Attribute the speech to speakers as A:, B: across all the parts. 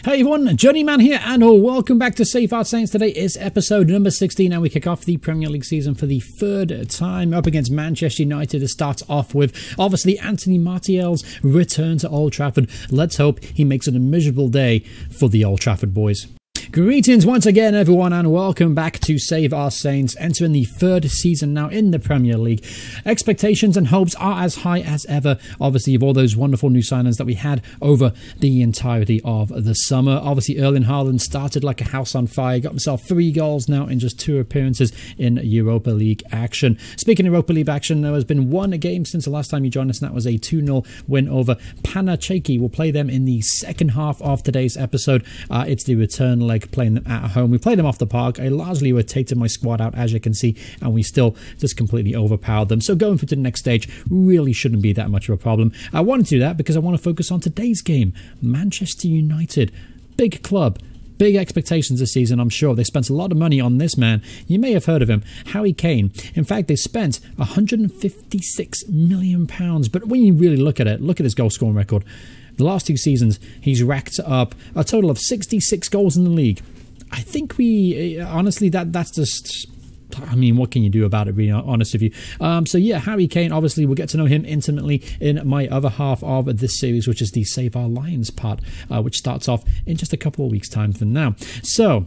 A: Hey everyone, Journeyman here, and welcome back to Save Our Saints. Today is episode number 16, and we kick off the Premier League season for the third time up against Manchester United. It starts off with, obviously, Anthony Martial's return to Old Trafford. Let's hope he makes it a miserable day for the Old Trafford boys. Greetings once again, everyone, and welcome back to Save Our Saints, entering the third season now in the Premier League. Expectations and hopes are as high as ever, obviously, of all those wonderful new signings that we had over the entirety of the summer. Obviously, Erling Haaland started like a house on fire, got himself 3 goals now in just 2 appearances in Europa League action. Speaking of Europa League action, there has been one game since the last time you joined us, and that was a 2-0 win over Panathinaikos. We'll play them in the second half of today's episode. It's the return leg, playing them at home. We played them off the park. I largely rotated my squad out, as you can see, and we still just completely overpowered them. So going through to the next stage really shouldn't be that much of a problem. I wanted to do that because I want to focus on today's game. Manchester United, big club, big expectations this season, I'm sure. They spent a lot of money on this man. You may have heard of him, Harry Kane. In fact, they spent £156 million. But when you really look at it, look at his goal scoring record. The last 2 seasons, he's racked up a total of 66 goals in the league. I think honestly, that's just, I mean, what can you do about it, being honest with you? So yeah, Harry Kane, obviously, we'll get to know him intimately in my other half of this series, which is the Save Our Lions part, which starts off in just a couple of weeks' time from now. So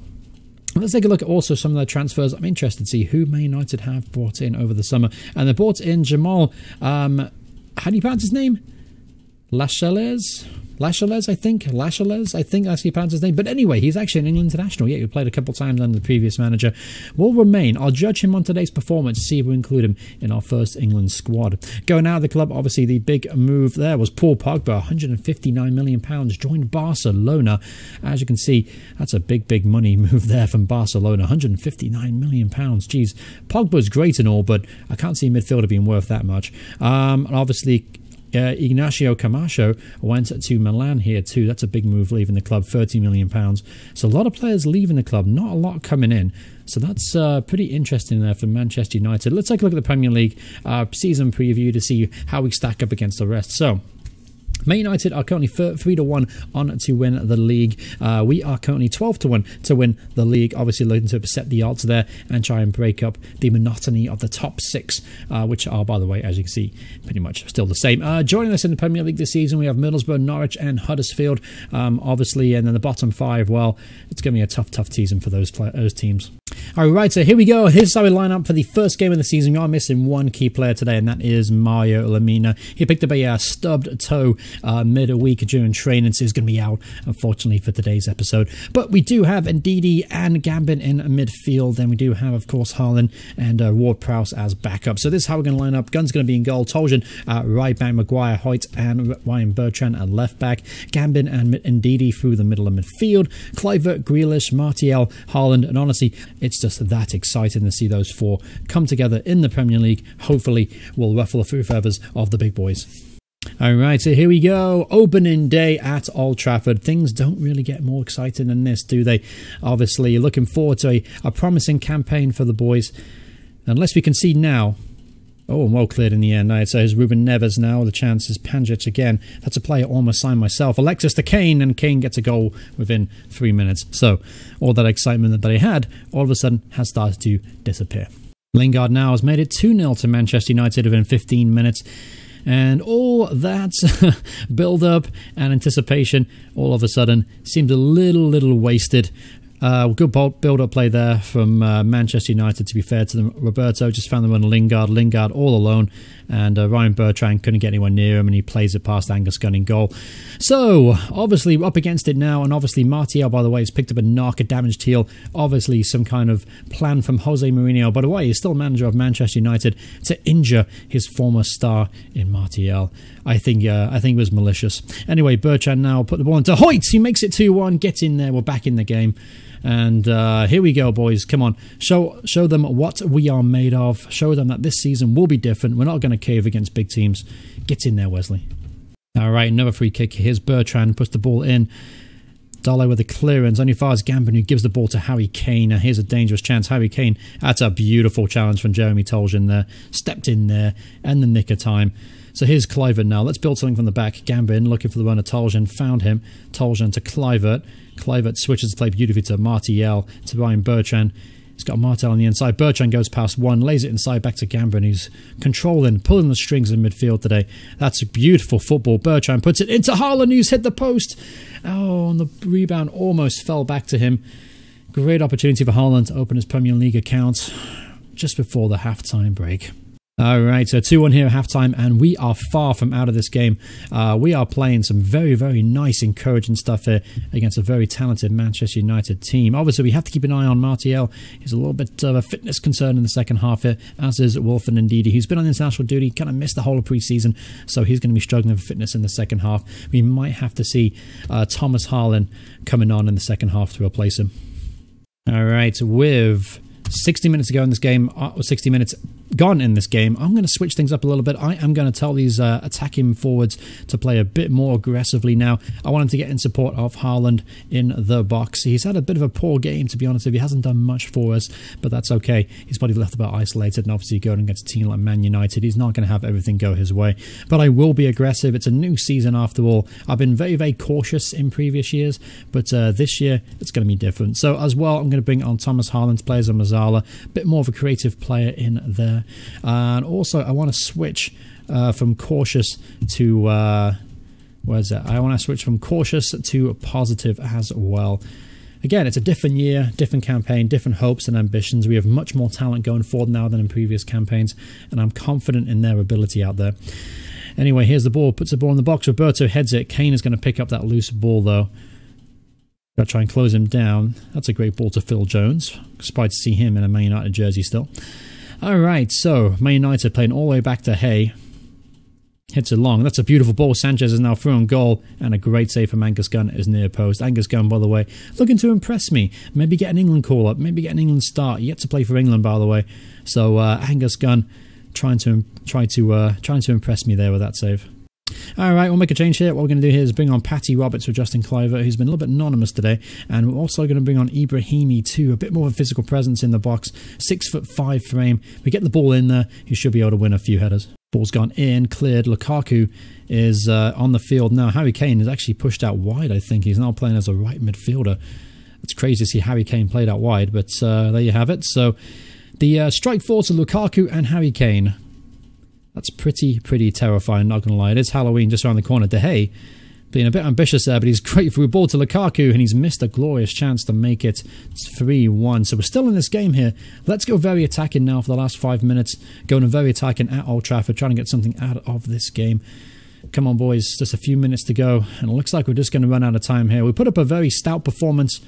A: let's take a look at also some of the transfers. I'm interested to see who Man United have brought in over the summer. And they brought in Jamal, how do you pronounce his name? Lascelles, I think that's how you pronounce his name. But anyway, he's actually an England international. Yeah, he played a couple of times under the previous manager. Will remain. I'll judge him on today's performance, see if we include him in our first England squad. Going out of the club, obviously the big move there was Paul Pogba, £159 million, joined Barcelona. As you can see, that's a big money move there from Barcelona, £159 million. Jeez, Pogba's great and all, but I can't see midfielder being worth that much. And obviously, Ignacio Camacho went to Milan here too. That's a big move, leaving the club, £30 million. So a lot of players leaving the club, not a lot coming in. So that's pretty interesting there for Manchester United. Let's take a look at the Premier League season preview to see how we stack up against the rest. So Man United are currently 3-1 on to win the league. We are currently 12-1 to win the league. Obviously looking to upset the odds there and try and break up the monotony of the top 6, which are, by the way, as you can see, pretty much still the same. Joining us in the Premier League this season, we have Middlesbrough, Norwich and Huddersfield, obviously, and then the bottom 5, well, it's going to be a tough season for those teams. Alright, so here we go. Here's how we line up for the first game of the season. We are missing one key player today, and that is Mario Lemina. He picked up a stubbed toe mid-week during training, so he's going to be out, unfortunately, for today's episode. But we do have Ndidi and Gambin in midfield. Then we do have, of course, Haaland and Ward-Prowse as backup. So this is how we're going to line up. Gunn's going to be in goal. Toljan right back, Maguire, Hoyt and Ryan Bertrand at left back. Gambin and Ndidi through the middle of midfield. Kluivert, Grealish, Martial, Haaland, and honestly, it's just that exciting to see those 4 come together in the Premier League. Hopefully, we'll ruffle the feathers of the big boys. Alright, so here we go. Opening day at Old Trafford. Things don't really get more exciting than this, do they? Obviously, looking forward to a promising campaign for the boys. Unless we concede now. Oh, well cleared in the end. Right, so here's Ruben Neves now. The chance is Panjic again. That's a player almost signed myself. Alexis to Kane, and Kane gets a goal within 3 minutes. So all that excitement that they had all of a sudden has started to disappear. Lingard now has made it 2-0 to Manchester United within 15 minutes. And all that build-up and anticipation all of a sudden seems a little wasted. Good build-up play there from Manchester United, to be fair to them. Roberto just found them on Lingard all alone, and Ryan Bertrand couldn't get anyone near him, and he plays it past Angus Gunn in goal. So, obviously, we're up against it now, and obviously Martial, by the way, has picked up a knock, a damaged heel. Obviously, some kind of plan from Jose Mourinho. By the way, he's still manager of Manchester United to injure his former star in Martial. I think it was malicious. Anyway, Bertrand now put the ball into Hoyt. He makes it 2-1. Get in there. We're back in the game. And here we go, boys. Come on. Show them what we are made of. Show them that this season will be different. We're not going to cave against big teams. Get in there, Wesley. All right, another free kick. Here's Bertrand. Puts the ball in. Dalo with the clearance. Only fires Gambin, who gives the ball to Harry Kane. Now here's a dangerous chance. Harry Kane. That's a beautiful challenge from Jeremy Toljan there. Stepped in there in the nick of time. So here's Kluivert now. Let's build something from the back. Gambin looking for the runner. Toljan found him. Toljan to Kluivert. Kluivert switches to play beautifully to Martial, to Ryan Bertrand. He's got Martel on the inside. Bertrand goes past one, lays it inside back to Gambin, who's controlling, pulling the strings in midfield today. That's a beautiful football. Bertrand puts it into Haaland, who's hit the post. Oh, and the rebound almost fell back to him. Great opportunity for Haaland to open his Premier League account just before the halftime break. All right, so 2-1 here at halftime, and we are far from out of this game. We are playing some very, very nice, encouraging stuff here against a very talented Manchester United team. Obviously, we have to keep an eye on Martial. He's a little bit of a fitness concern in the second half here, as is Wilfred Ndidi, who's been on international duty, kind of missed the whole of pre-season, so he's going to be struggling with fitness in the second half. We might have to see Thomas Haaland coming on in the second half to replace him. All right, with 60 minutes to go in this game, 60 minutes gone in this game, I'm going to switch things up a little bit. I am going to tell these attacking forwards to play a bit more aggressively now. I want him to get in support of Haaland in the box. He's had a bit of a poor game, to be honest with you. He hasn't done much for us, but that's okay. He's probably left about isolated, and obviously going against a team like Man United, he's not going to have everything go his way. But I will be aggressive. It's a new season after all. I've been very, very cautious in previous years, but this year it's going to be different. So as well, I'm going to bring on Thomas Haaland to play as a Mazzala, a bit more of a creative player in there. And also, I want to switch from cautious to where's that? I want to switch from cautious to positive as well. Again, it's a different year, different campaign, different hopes and ambitions. We have much more talent going forward now than in previous campaigns, and I'm confident in their ability out there. Anyway, here's the ball. Puts the ball in the box. Roberto heads it. Kane is going to pick up that loose ball, though. Got to try and close him down. That's a great ball to Phil Jones. Surprised to see him in a Man United jersey still. Alright, so Man United playing all the way back to Hay. Hits it long. That's a beautiful ball. Sanchez is now through on goal, and a great save from Angus Gunn is near post. Angus Gunn, by the way, looking to impress me. Maybe get an England call up. Maybe get an England start. Yet to play for England, by the way. So Angus Gunn trying to impress me there with that save. Alright, we'll make a change here. What we're going to do here is bring on Patty Roberts with Justin Kluivert, who's been a little bit anonymous today. And we're also going to bring on Ibrahimi too, a bit more of a physical presence in the box. 6'5" frame. We get the ball in there, he should be able to win a few headers. Ball's gone in, cleared. Lukaku is on the field now. Harry Kane is actually pushed out wide, I think. He's now playing as a right midfielder. It's crazy to see Harry Kane played out wide, but there you have it. So the strike force of Lukaku and Harry Kane. That's pretty terrifying, not going to lie. It is Halloween just around the corner. De Gea being a bit ambitious there, but he's great through a ball to Lukaku, and he's missed a glorious chance to make it 3-1. So we're still in this game here. Let's go very attacking now for the last 5 minutes. Going very attacking at Old Trafford, trying to get something out of this game. Come on, boys. Just a few minutes to go, and it looks like we're just going to run out of time here. We put up a very stout performance,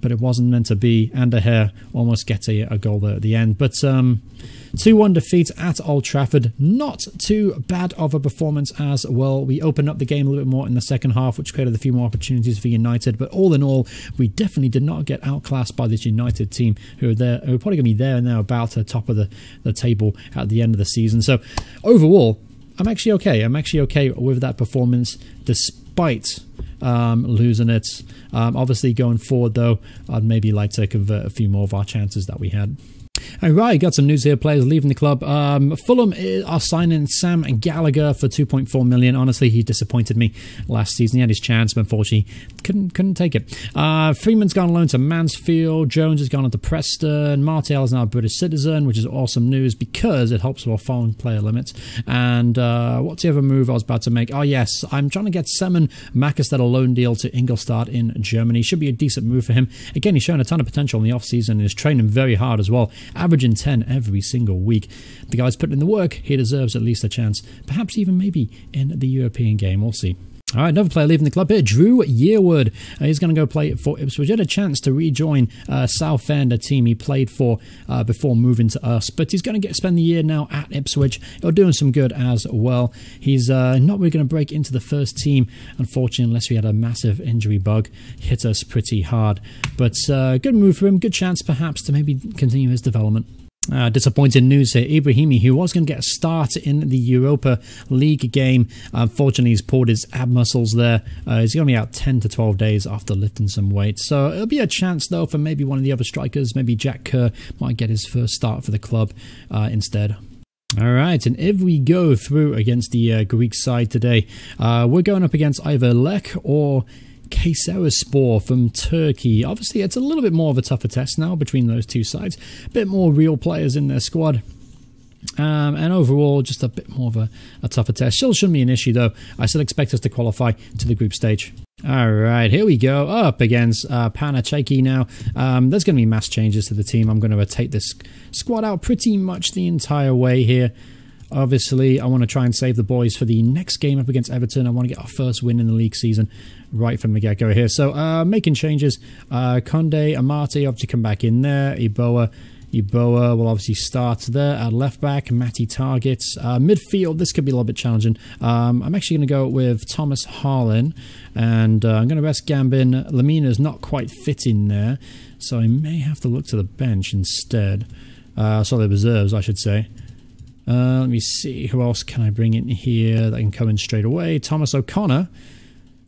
A: but it wasn't meant to be. And De Gea almost gets a goal there at the end. But 2-1 defeat at Old Trafford. Not too bad of a performance as well. We opened up the game a little bit more in the second half, which created a few more opportunities for United. But all in all, we definitely did not get outclassed by this United team, who are probably going to be there and there about the top of the table at the end of the season. So overall, I'm actually okay. I'm actually okay with that performance, despite losing it. Obviously, going forward, though, I'd maybe like to convert a few more of our chances that we had. Alright, got some news here. Players leaving the club. Fulham are signing Sam Gallagher for $2.4 million. Honestly, he disappointed me last season. He had his chance, but unfortunately couldn't take it. Freeman's gone on loan to Mansfield. Jones has gone on to Preston. Martial is now a British citizen, which is awesome news because it helps with our foreign player limits. And what's the other move I was about to make? Oh yes, I'm trying to get Semen Makastet a loan deal to Ingolstadt in Germany. Should be a decent move for him. Again, he's shown a ton of potential in the off-season and is training very hard as well. Averaging 10 every single week. The guy's putting in the work. He deserves at least a chance. Perhaps even maybe in the European game. We'll see. All right, another player leaving the club here, Drew Yearwood. He's going to go play for Ipswich. He had a chance to rejoin Southend, a team he played for before moving to us. But he's going to spend the year now at Ipswich. He'll do him some good as well. He's not really going to break into the first team, unfortunately, unless we had a massive injury bug hit us pretty hard. But good move for him. Good chance, perhaps, to maybe continue his development. Disappointing news here. Ibrahimi, who was going to get a start in the Europa League game, unfortunately he's pulled his ab muscles there. He's going to be out 10 to 12 days after lifting some weight. So it'll be a chance though for maybe one of the other strikers. Maybe Jack Kerr might get his first start for the club instead. All right, and if we go through against the Greek side today, we're going up against either Lek or Kayserispor from Turkey. Obviously, it's a little bit more of a tougher test now between those two sides. A bit more real players in their squad. And overall, just a bit more of a tougher test. Still shouldn't be an issue, though. I still expect us to qualify to the group stage. All right, here we go. Up against Panacheki now. There's going to be mass changes to the team. I'm going to rotate this squad out pretty much the entire way here. Obviously, I want to try and save the boys for the next game up against Everton. I want to get our first win in the league season right from the get-go here. So, making changes. Conde, Amate, obviously come back in there. Iboa will obviously start there at left back. Matty targets. Midfield, this could be a little bit challenging. I'm actually going to go with Thomas Harlan. And I'm going to rest Gambin. Lamina's not quite fitting there. So I may have to look to the bench instead. Sorry, the reserves, I should say. Let me see. Who else can I bring in here that can come in straight away? Thomas O'Connor.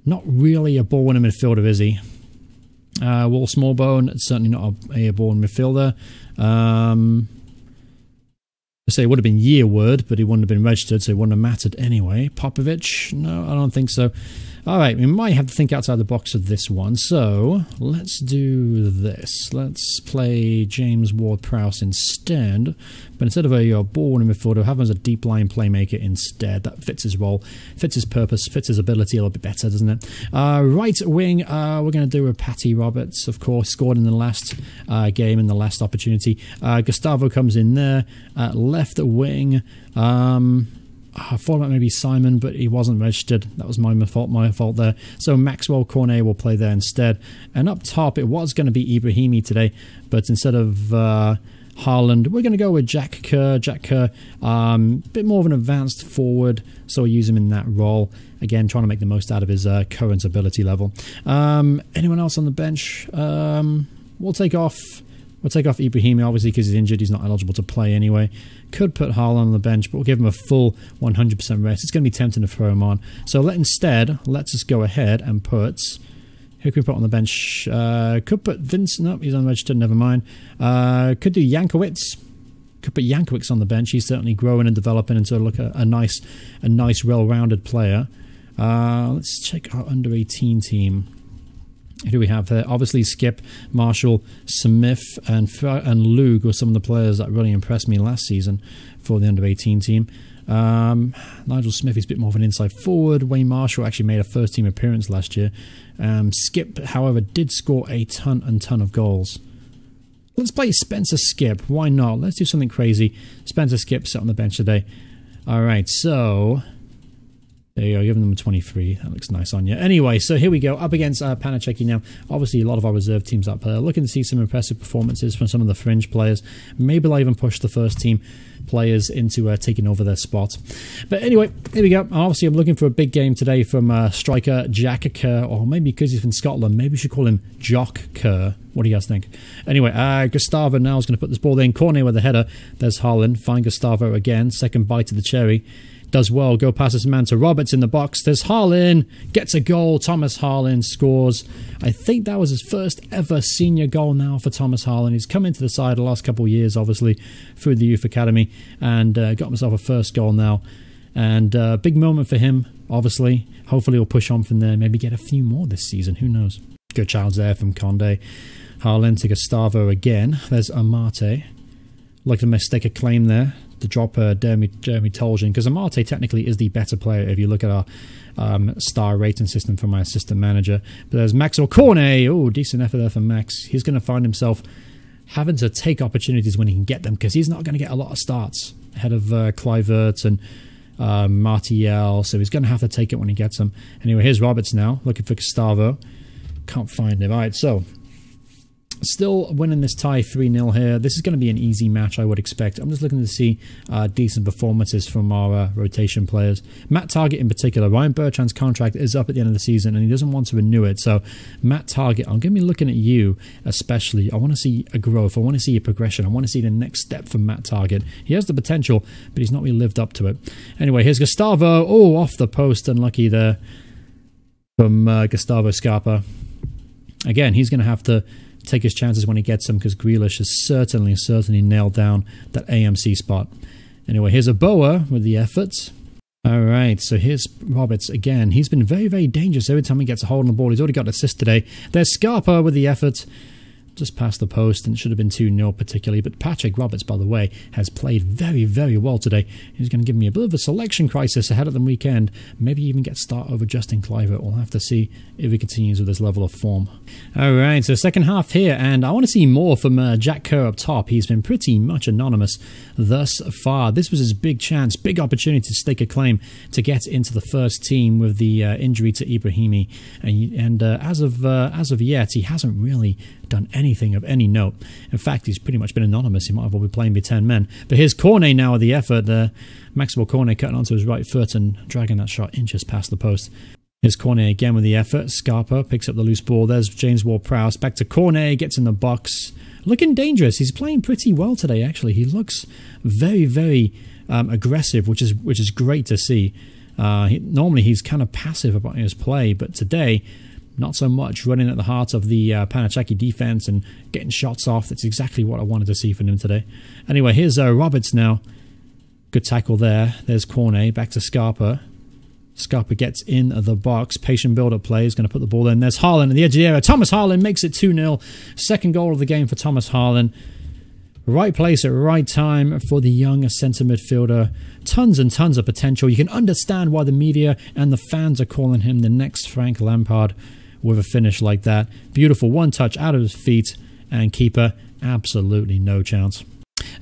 A: Not really a ball-winning midfielder, is he? Wall Smallbone, certainly not a ball-winning midfielder. I say it would have been Yearwood, but he wouldn't have been registered, so it wouldn't have mattered anyway. Popovich? No, I don't think so. Alright, we might have to think outside the box of this one. So, let's do this. Let's play James Ward-Prowse instead. But instead of a ball-winning midfielder, have him as a deep-line playmaker instead. That fits his role, fits his purpose, fits his ability a little bit better, doesn't it? Right wing, we're going to do a Patty Roberts, of course. Scored in the last game, in the last opportunity. Gustavo comes in there. Left wing, I thought about maybe Simon, but he wasn't registered. That was my fault there. So Maxwell Cornet will play there instead. And up top, it was going to be Ibrahimi today, but instead of Haaland, we're going to go with Jack Kerr. Jack Kerr, bit more of an advanced forward, so we'll use him in that role. Again, trying to make the most out of his current ability level. Anyone else on the bench? We'll take off Ibrahimi, obviously, because he's injured. He's not eligible to play anyway. Could put Haaland on the bench, but we'll give him a full 100% rest. It's going to be tempting to throw him on. So let's just go ahead and put... Who can we put on the bench? Could put Vince. No, he's unregistered. Never mind. Could do Jankowicz. Could put Jankowicz on the bench. He's certainly growing and developing into a nice, well-rounded player. Let's check our under-18 team. Who do we have here? Obviously, Skip, Marshall, Smith, and Lug were some of the players that really impressed me last season for the under-18 team. Nigel Smith is a bit more of an inside forward. Wayne Marshall actually made a first-team appearance last year. Skip, however, did score a ton of goals. Let's play Spencer Skip. Why not? Let's do something crazy. Spencer Skip sat on the bench today. All right, so... There you go, giving them a 23. That looks nice on you. Anyway, so here we go, up against Panacheki now. Obviously, a lot of our reserve teams up there. Looking to see some impressive performances from some of the fringe players. Maybe they'll even push the first team players into taking over their spot. But anyway, here we go. Obviously, I'm looking for a big game today from striker Jack Kerr, or maybe because he's from Scotland, maybe we should call him Jock Kerr. What do you guys think? Anyway, Gustavo now is going to put this ball in. Cornet with the header. There's Haaland. Find Gustavo again. Second bite of the cherry. Does well, go past this man to Roberts in the box. There's Harlan, gets a goal. Thomas Harlan scores. I think that was his first ever senior goal now for Thomas Harlan. He's come into the side the last couple of years, obviously, through the youth academy, and got himself a first goal now. And big moment for him, obviously. Hopefully he'll push on from there, maybe get a few more this season. Who knows? Good challenge there from Conde. Harlan to Gustavo again. There's Amate. Like to mistake a claim there to drop Jeremy Toljan, because Amate technically is the better player if you look at our star rating system from my assistant manager. But there's Maxwell Cornet. Oh, decent effort there from Max. He's going to find himself having to take opportunities when he can get them, because he's not going to get a lot of starts ahead of Kluivert and Martial, so he's going to have to take it when he gets them. Anyway, here's Roberts now, looking for Gustavo. Can't find him. All right, so... Still winning this tie 3-0 here. This is going to be an easy match, I would expect. I'm just looking to see decent performances from our rotation players. Matt Target in particular. Ryan Bertrand's contract is up at the end of the season and he doesn't want to renew it. So, Matt Target, I'm going to be looking at you especially. I want to see a growth. I want to see a progression. I want to see the next step from Matt Target. He has the potential, but he's not really lived up to it. Anyway, here's Gustavo. Oh, off the post. Unlucky there from Gustavo Scarpa. Again, he's going to have to take his chances when he gets them, because Grealish has certainly nailed down that AMC spot. Anyway, here's a Boa with the effort. All right, so here's Roberts again. He's been very, very dangerous every time he gets a hold on the ball. He's already got an assist today. There's Scarpa with the effort. Just past the post, and it should have been 2-0 particularly. But Patrick Roberts, by the way, has played very, very well today. He's going to give me a bit of a selection crisis ahead of the weekend. Maybe even get start over Justin Kluivert. We'll have to see if he continues with this level of form. All right, so second half here, and I want to see more from Jack Kerr up top. He's been pretty much anonymous thus far. This was his big chance, big opportunity to stake a claim to get into the first team with the injury to Ibrahimi. And as of yet, he hasn't really done anything of any note. In fact, he's pretty much been anonymous. He might have well be playing with 10 men. But here's Cornet now with the effort. Maxwell Cornet cutting onto his right foot and dragging that shot inches past the post. Here's Cornet again with the effort. Scarpa picks up the loose ball. There's James Ward-Prowse. Back to Cornet, gets in the box. Looking dangerous. He's playing pretty well today, actually. He looks very, very aggressive, which is great to see. Normally, he's kind of passive about his play, but today, not so much, running at the heart of the Panachaki defense and getting shots off. That's exactly what I wanted to see from him today. Anyway, here's Roberts now. Good tackle there. There's Cornet. Back to Scarpa. Scarpa gets in the box. Patient build-up play. He's going to put the ball in. There's Haaland at the edge of the area. Thomas Haaland makes it 2-0. Second goal of the game for Thomas Haaland. Right place at right time for the young centre midfielder. Tons and tons of potential. You can understand why the media and the fans are calling him the next Frank Lampard with a finish like that. Beautiful one touch out of his feet, and keeper, absolutely no chance.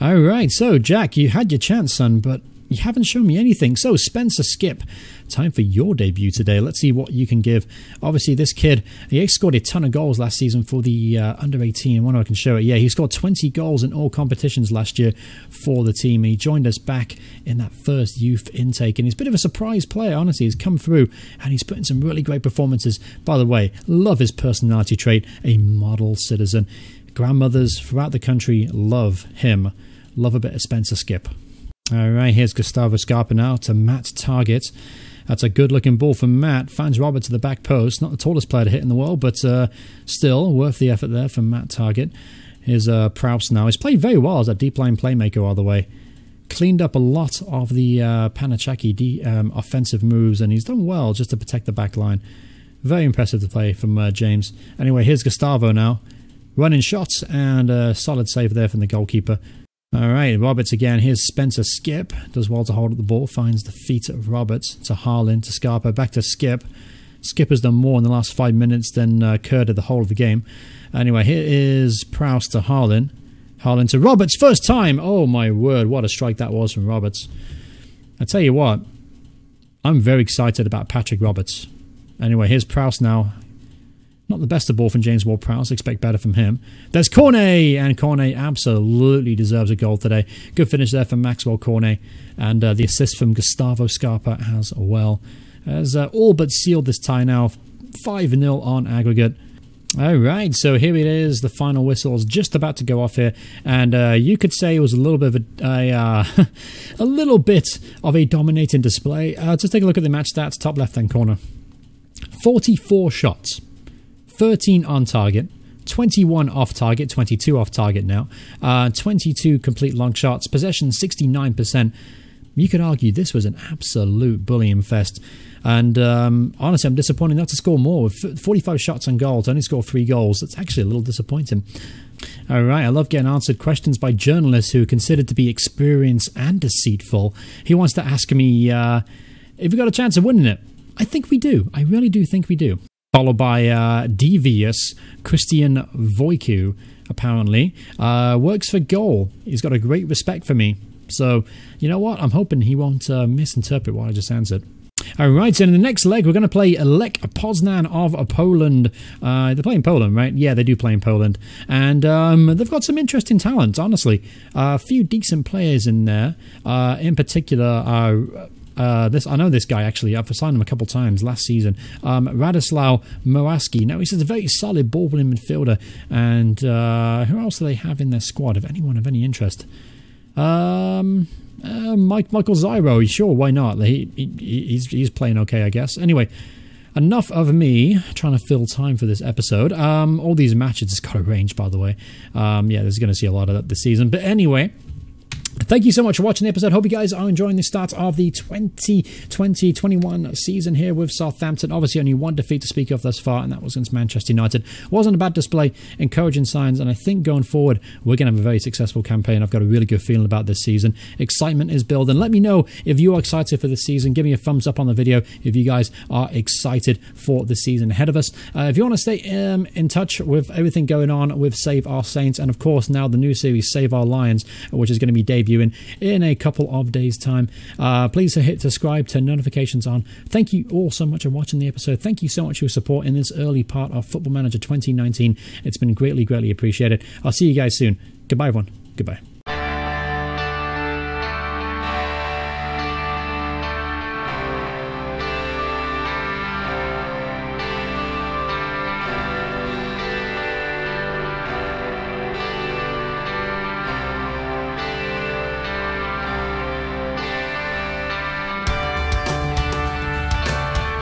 A: All right, so Jack, you had your chance, son, but you haven't shown me anything. So Spencer Skip, time for your debut today. Let's see what you can give. Obviously, this kid, he scored a ton of goals last season for the under-18. I wonder if I can show it. Yeah, he scored 20 goals in all competitions last year for the team. He joined us back in that first youth intake, and he's a bit of a surprise player, honestly. He's come through, and he's put in some really great performances. By the way, love his personality trait, a model citizen. Grandmothers throughout the country love him. Love a bit of Spencer Skip. All right, here's Gustavo Scarpa now to Matt Target. That's a good-looking ball from Matt. Finds Robert to the back post. Not the tallest player to hit in the world, but still worth the effort there from Matt Target. Here's Prowse now. He's played very well as a deep-line playmaker all the way. Cleaned up a lot of the Panachaki offensive moves, and he's done well just to protect the back line. Very impressive to play from James. Anyway, here's Gustavo now. Running shots, and a solid save there from the goalkeeper. All right, Roberts again. Here's Spencer Skip. Does well to hold up the ball. Finds the feet of Roberts to Haaland, to Scarpa, back to Skip. Skip has done more in the last 5 minutes than Kerr did the whole of the game. Anyway, here is Prowse to Haaland. Haaland to Roberts. First time. Oh, my word. What a strike that was from Roberts. I tell you what. I'm very excited about Patrick Roberts. Anyway, here's Prowse now. Not the best of ball from James Ward-Prowse. Expect better from him. There's Cornet, and Cornet absolutely deserves a goal today. Good finish there from Maxwell Cornet, and the assist from Gustavo Scarpa as well. Has all but sealed this tie now. 5-0 on aggregate. All right, so here it is. The final whistle is just about to go off here, and you could say it was a little bit of a little bit of a dominating display. Just take a look at the match stats, top left-hand corner. 44 shots. 13 on target, 21 off target, 22 off target now, 22 complete long shots, possession 69%. You could argue this was an absolute bullying fest. And honestly, I'm disappointed not to score more. With 45 shots on goal, to only score 3 goals. That's actually a little disappointing. All right, I love getting answered questions by journalists who are considered to be experienced and deceitful. He wants to ask me if we got a chance of winning it. I think we do. I really do think we do. Followed by devious Christian Voiku, apparently. Works for goal. He's got a great respect for me. So, you know what? I'm hoping he won't misinterpret what I just answered. All right, so in the next leg, we're going to play Lech Poznan of Poland. They're playing Poland, right? Yeah, they do play in Poland. And they've got some interesting talent, honestly. A few decent players in there. In particular, I know this guy, actually. I've signed him a couple times last season. Radislav Moraski. Now, he's a very solid ball-playing midfielder. And who else do they have in their squad? If anyone of any interest? Michael Zyro. Sure, why not? He's playing okay, I guess. Anyway, enough of me trying to fill time for this episode. All these matches has got a range, by the way. Yeah, there's going to see a lot of that this season. But anyway, the Thank you so much for watching the episode. Hope you guys are enjoying the start of the 2020-21 season here with Southampton. Obviously, only one defeat to speak of thus far, and that was against Manchester United. Wasn't a bad display, encouraging signs, and I think going forward, we're going to have a very successful campaign. I've got a really good feeling about this season. Excitement is building. Let me know if you are excited for the season. Give me a thumbs up on the video if you guys are excited for the season ahead of us. If you want to stay in touch with everything going on with Save Our Saints, and of course now the new series Save Our Lions, which is going to be debuting in a couple of days time, please hit subscribe, turn notifications on. Thank you all so much for watching the episode. Thank you so much for your support in this early part of Football Manager 2019. It's been greatly appreciated. I'll see you guys soon. Goodbye everyone. Goodbye.